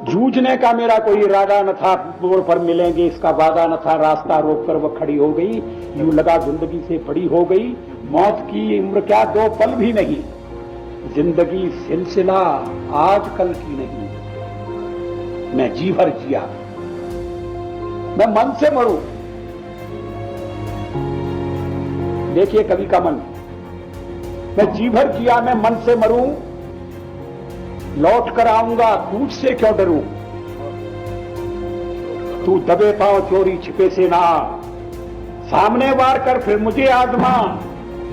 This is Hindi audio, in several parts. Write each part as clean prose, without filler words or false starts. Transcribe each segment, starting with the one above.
जूझने का मेरा कोई इरादा न था, मोड़ पर मिलेंगे इसका वादा न था, रास्ता रोककर वह खड़ी हो गई, यूं लगा जिंदगी से बड़ी हो गई, मौत की उम्र क्या 2 पल भी नहीं, जिंदगी सिलसिला आज कल की नहीं, मैं जी भर जिया, मैं मन से मरूं। देखिए कवि का मन, मैं जी भर जिया मैं मन से मरूं, लौट कर आऊंगा तुझसे क्यों डरूं, तू दबे पांव चोरी छिपे से ना, सामने वार कर फिर मुझे आजमा,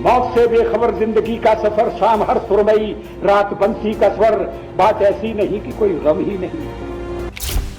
मौत से बेखबर जिंदगी का सफर, शाम हर सुरमई रात बंसी का स्वर, बात ऐसी नहीं कि कोई गम ही नहीं।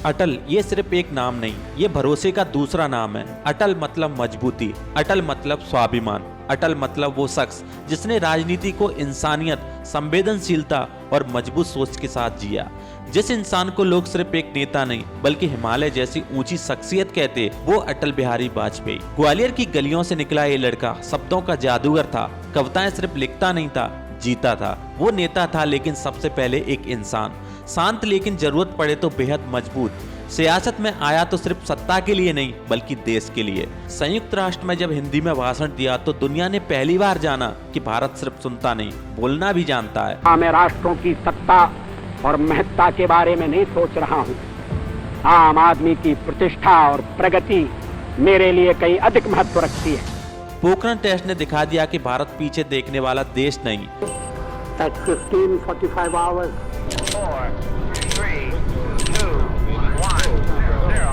अटल ये सिर्फ एक नाम नहीं, ये भरोसे का दूसरा नाम है। अटल मतलब मजबूती, अटल मतलब स्वाभिमान, अटल मतलब वो शख्स जिसने राजनीति को इंसानियत, संवेदनशीलता और मजबूत सोच के साथ जिया। जिस इंसान को लोग सिर्फ एक नेता नहीं बल्कि हिमालय जैसी ऊंची शख्सियत कहते, वो अटल बिहारी वाजपेयी। ग्वालियर की गलियों से निकला ये लड़का शब्दों का जादूगर था, कविताएं सिर्फ लिखता नहीं था, जीता था। वो नेता था लेकिन सबसे पहले एक इंसान, शांत लेकिन जरूरत पड़े तो बेहद मजबूत। सियासत में आया तो सिर्फ सत्ता के लिए नहीं बल्कि देश के लिए। संयुक्त राष्ट्र में जब हिंदी में भाषण दिया तो दुनिया ने पहली बार जाना कि भारत सिर्फ सुनता नहीं, बोलना भी जानता है। मैं राष्ट्रों की सत्ता और महत्ता के बारे में नहीं सोच रहा हूँ, आम आदमी की प्रतिष्ठा और प्रगति मेरे लिए कहीं अधिक महत्व रखती है। पोखरण टेस्ट ने दिखा दिया कि भारत पीछे देखने वाला देश नहीं। At 15:45 hours. 4, 3, 2, 1, 0.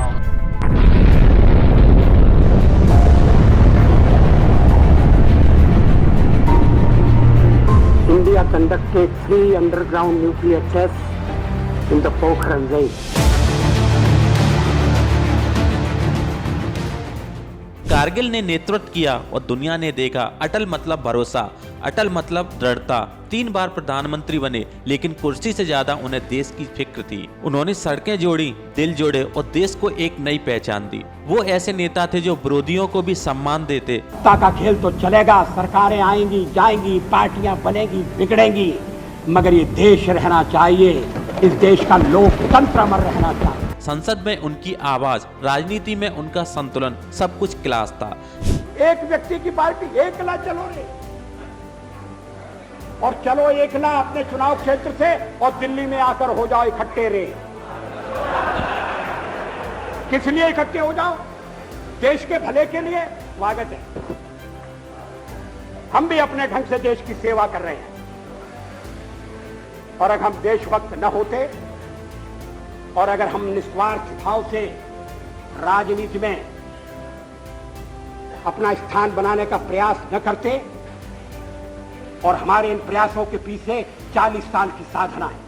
India conducted 3 underground nuclear tests in the Pokhran range. Kargil ने नेतृत्व किया और दुनिया ने देखा। अटल मतलब भरोसा, अटल मतलब दृढ़ता। 3 बार प्रधानमंत्री बने लेकिन कुर्सी से ज्यादा उन्हें देश की फिक्र थी। उन्होंने सड़कें जोड़ी, दिल जोड़े और देश को एक नई पहचान दी। वो ऐसे नेता थे जो विरोधियों को भी सम्मान देते। सत्ता का खेल तो चलेगा, सरकारें आएंगी जाएंगी, पार्टियां बनेगी बिगड़ेंगी, मगर ये देश रहना चाहिए, इस देश का लोकतंत्र अमर रहना चाहिए। संसद में उनकी आवाज, राजनीति में उनका संतुलन, सब कुछ क्लास था। एक व्यक्ति की पार्टी, एकला चलो रे, और चलो एकला अपने चुनाव क्षेत्र से और दिल्ली में आकर हो जाओ इकट्ठे रे। किस लिए इकट्ठे हो जाओ? देश के भले के लिए। स्वागत है, हम भी अपने ढंग से देश की सेवा कर रहे हैं, और अगर हम देशभक्त न होते और अगर हम निस्वार्थ भाव से राजनीति में अपना स्थान बनाने का प्रयास न करते, और हमारे इन प्रयासों के पीछे 40 साल की साधना है,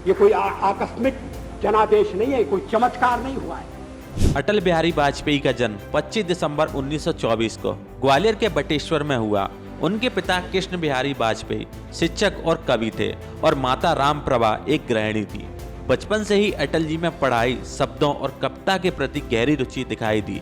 ये कोई आकस्मिक जनादेश नहीं है, कोई चमत्कार नहीं हुआ है। अटल बिहारी वाजपेयी का जन्म 25 दिसंबर 1924 को ग्वालियर के बटेश्वर में हुआ। उनके पिता कृष्ण बिहारी वाजपेयी शिक्षक और कवि थे और माता राम प्रभा एक गृहिणी थी। बचपन से ही अटल जी में पढ़ाई, शब्दों और कविता के प्रति गहरी रुचि दिखाई दी।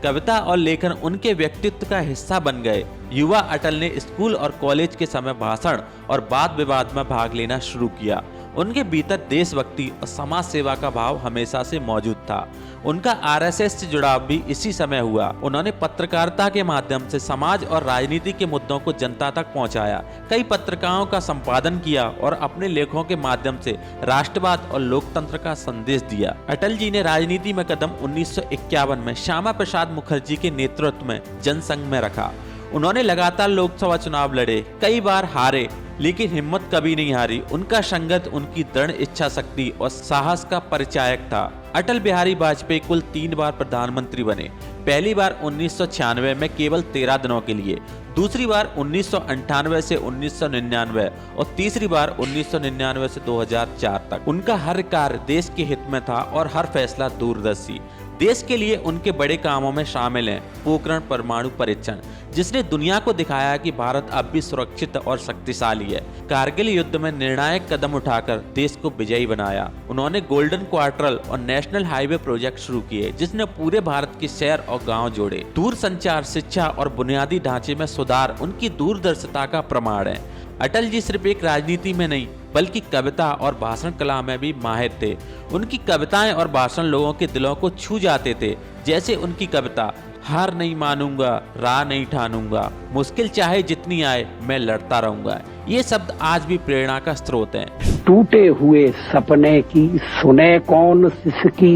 कविता और लेखन उनके व्यक्तित्व का हिस्सा बन गए। युवा अटल ने स्कूल और कॉलेज के समय भाषण और वाद विवाद में भाग लेना शुरू किया। उनके भीतर देशभक्ति और समाज सेवा का भाव हमेशा से मौजूद था। उनका आरएसएस से जुड़ाव भी इसी समय हुआ। उन्होंने पत्रकारिता के माध्यम से समाज और राजनीति के मुद्दों को जनता तक पहुंचाया। कई पत्रिकाओं का संपादन किया और अपने लेखों के माध्यम से राष्ट्रवाद और लोकतंत्र का संदेश दिया। अटल जी ने राजनीति में कदम 1951 में श्यामा प्रसाद मुखर्जी के नेतृत्व में जनसंघ में रखा। उन्होंने लगातार लोकसभा चुनाव लड़े, कई बार हारे, लेकिन हिम्मत कभी नहीं हारी। उनका संगत उनकी दृढ़ इच्छा शक्ति और साहस का परिचायक था। अटल बिहारी वाजपेयी कुल 3 बार प्रधानमंत्री बने। पहली बार 1996 में केवल 13 दिनों के लिए, दूसरी बार 1998 से 1999 और तीसरी बार 1999 से 2004 तक। उनका हर कार्य देश के हित में था और हर फैसला दूरदर्शी। देश के लिए उनके बड़े कामों में शामिल हैं पोखरण परमाणु परीक्षण, जिसने दुनिया को दिखाया कि भारत अब भी सुरक्षित और शक्तिशाली है। कारगिल युद्ध में निर्णायक कदम उठाकर देश को विजयी बनाया। उन्होंने गोल्डन क्वार्टर और नेशनल हाईवे प्रोजेक्ट शुरू किए, जिसने पूरे भारत के शहर और गांव जोड़े। दूर संचार, शिक्षा और बुनियादी ढांचे में सुधार उनकी दूरदर्शिता का प्रमाण है। अटल जी सिर्फ एक राजनीति में नहीं बल्कि कविता और भाषण कला में भी माहिर थे। उनकी कविताएं और भाषण लोगों के दिलों को छू जाते थे। जैसे उनकी कविता हार नहीं मानूंगा, राह नहीं ठानूंगा, मुश्किल चाहे जितनी आए मैं लड़ता रहूंगा। ये शब्द आज भी प्रेरणा का स्रोत हैं। टूटे हुए सपने की सुने कौन सिसकी,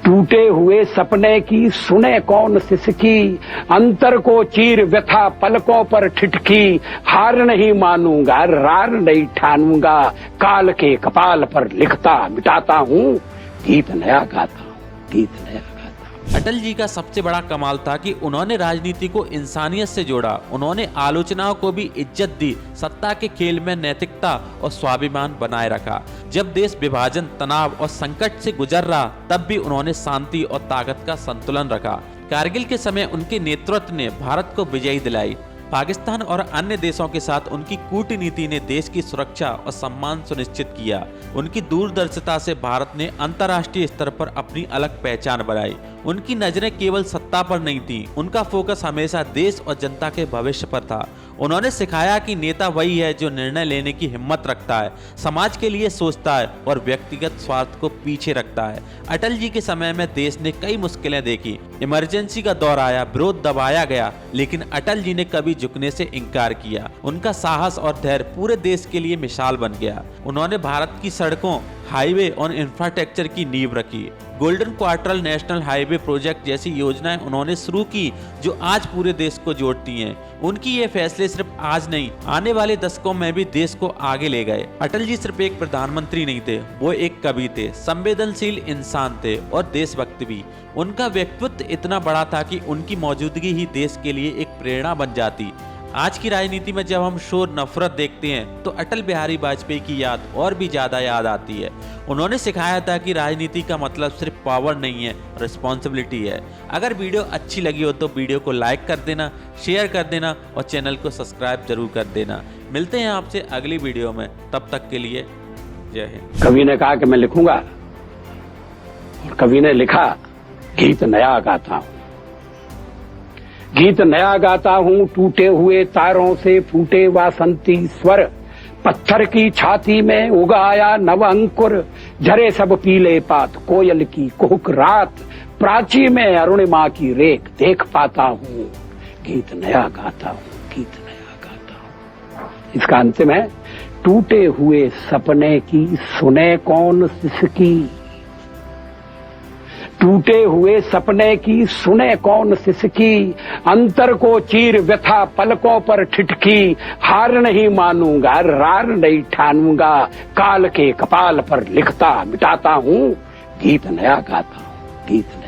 टूटे हुए सपने की सुने कौन सिसकी, अंतर को चीर व्यथा पलकों पर ठिठकी, हार नहीं मानूंगा, रार नहीं ठानूंगा, काल के कपाल पर लिखता मिटाता हूँ, गीत नया गाता हूँ, गीत नया गाता हूँ। अटल जी का सबसे बड़ा कमाल था कि उन्होंने राजनीति को इंसानियत से जोड़ा। उन्होंने आलोचनाओं को भी इज्जत दी, सत्ता के खेल में नैतिकता और स्वाभिमान बनाए रखा। जब देश विभाजन, तनाव और संकट से गुजर रहा, तब भी उन्होंने शांति और ताकत का संतुलन रखा। कारगिल के समय उनके नेतृत्व ने भारत को विजयी दिलाई। पाकिस्तान और अन्य देशों के साथ उनकी कूटनीति ने देश की सुरक्षा और सम्मान सुनिश्चित किया। उनकी दूरदर्शिता से भारत ने अंतर्राष्ट्रीय स्तर पर अपनी अलग पहचान बनाई। उनकी नजरें केवल सत्ता पर नहीं थी, उनका फोकस हमेशा देश और जनता के भविष्य पर था। उन्होंने सिखाया कि नेता वही है जो निर्णय लेने की हिम्मत रखता है, समाज के लिए सोचता है और व्यक्तिगत स्वार्थ को पीछे रखता है। अटल जी के समय में देश ने कई मुश्किलें देखी, इमरजेंसी का दौर आया, विरोध दबाया गया, लेकिन अटल जी ने कभी झुकने से इनकार किया। उनका साहस और धैर्य पूरे देश के लिए मिसाल बन गया। उन्होंने भारत की सड़कों, हाईवे और इंफ्रास्ट्रक्चर की नींव रखी। Golden quarter national highway project जैसी योजनाएं उन्होंने शुरू की जो आज पूरे देश को जोड़ती हैं। उनकी ये फैसले सिर्फ आज नहीं, आने वाले दशकों में भी देश को आगे ले गए। अटल जी सिर्फ एक प्रधानमंत्री नहीं थे, वो एक कवि थे, संवेदनशील इंसान थे और देशभक्त भी। उनका व्यक्तित्व इतना बड़ा था कि उनकी मौजूदगी ही देश के लिए एक प्रेरणा बन जाती। आज की राजनीति में जब हम शोर, नफरत देखते हैं तो अटल बिहारी वाजपेयी की याद और भी ज्यादा याद आती है। उन्होंने सिखाया था कि राजनीति का मतलब सिर्फ पावर नहीं है, रिस्पॉन्सिबिलिटी है। अगर वीडियो अच्छी लगी हो तो वीडियो को लाइक कर देना, शेयर कर देना और चैनल को सब्सक्राइब जरूर कर देना। मिलते हैं आपसे अगली वीडियो में, तब तक के लिए जय हिंद। कवि ने कहा कि मैं लिखूंगा, और कवि ने लिखा, गीत नया गाता हूँ, गीत नया गाता हूँ, टूटे हुए तारों से फूटे वासंती स्वर, पत्थर की छाती में उगाया नव अंकुर, झरे सब पीले पात, कोयल की कुहुक रात, प्राची में अरुणिमा की रेख देख पाता हूँ, गीत नया गाता हूँ, गीत नया गाता हूँ। इसका अंतिम है, टूटे हुए सपने की सुने कौन सिसकी, टूटे हुए सपने की सुने कौन सिसकी, अंतर को चीर व्यथा पलकों पर ठिठकी, हार नहीं मानूंगा, रार नहीं ठानूंगा, काल के कपाल पर लिखता मिटाता हूँ, गीत नया गाता हूँ, गीत नया।